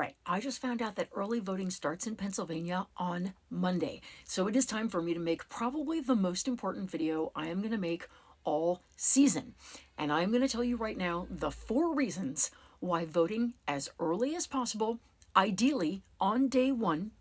right, I just found out that early voting starts in Pennsylvania on Monday. So it is time for me to make probably the most important video I am going to make all season. And I'm going to tell you right now the 4 reasons why voting as early as possible, ideally on day one,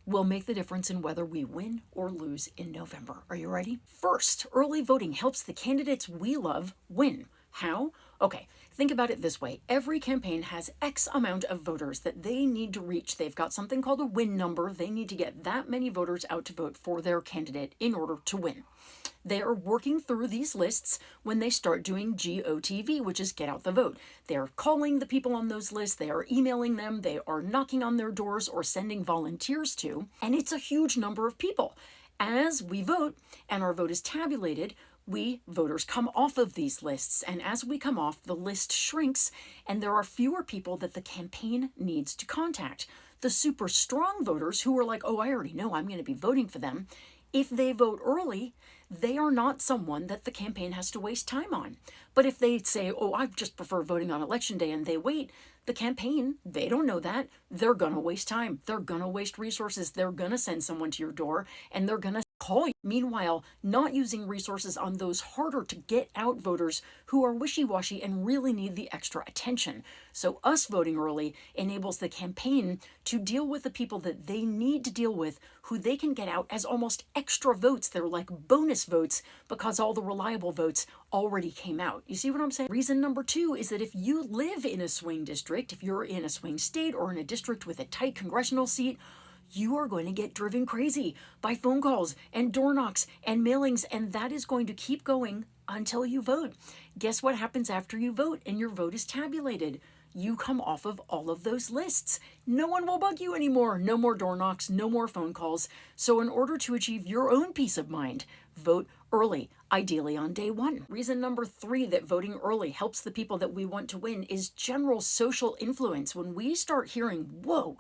will make the difference in whether we win or lose in November. Are you ready? First, early voting helps the candidates we love win. How? Okay, think about it this way. Every campaign has X amount of voters that they need to reach. They've got something called a win number. They need to get that many voters out to vote for their candidate in order to win. They are working through these lists when they start doing GOTV, which is get out the vote. They're calling the people on those lists, they are emailing them, they are knocking on their doors or sending volunteers to, and it's a huge number of people. As we vote and our vote is tabulated, we voters come off of these lists, and as we come off, the list shrinks and there are fewer people that the campaign needs to contact. The super strong voters who are like, oh, I already know I'm going to be voting for them, if they vote early, they are not someone that the campaign has to waste time on. But if they say, oh, I just prefer voting on election day, and they wait, the campaign, they don't know that. They're going to waste time. They're going to waste resources. They're going to send someone to your door, and they're going to call you. Meanwhile, not using resources on those harder to get out voters who are wishy-washy and really need the extra attention. So us voting early enables the campaign to deal with the people that they need to deal with, who they can get out as almost extra votes. They're like bonus votes because all the reliable votes already came out. You see what I'm saying? Reason number 2 is that if you live in a swing district, if you're in a swing state or in a district with a tight congressional seat, you are going to get driven crazy by phone calls and door knocks and mailings, and that is going to keep going until you vote. Guess what happens after you vote and your vote is tabulated? You come off of all of those lists. No one will bug you anymore. No more door knocks, no more phone calls. So in order to achieve your own peace of mind, vote early, ideally on day one. Reason number 3 that voting early helps the people that we want to win is general social influence. When we start hearing, whoa,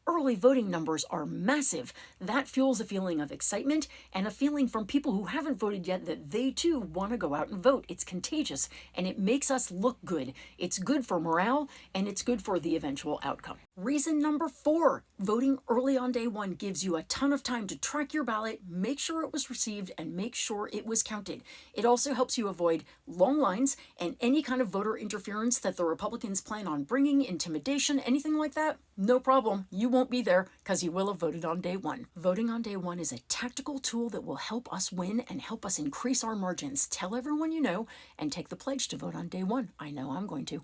early voting numbers are massive, that fuels a feeling of excitement and a feeling from people who haven't voted yet that they too want to go out and vote. It's contagious and it makes us look good. It's good for morale and it's good for the eventual outcome. Reason number 4, voting early on day one gives you a ton of time to track your ballot, make sure it was received, and make sure it was counted. It also helps you avoid long lines and any kind of voter interference that the Republicans plan on bringing, intimidation, anything like that. No problem. You won't be there because you will have voted on day one. Voting on day one is a tactical tool that will help us win and help us increase our margins. Tell everyone you know and take the pledge to vote on day one. I know I'm going to.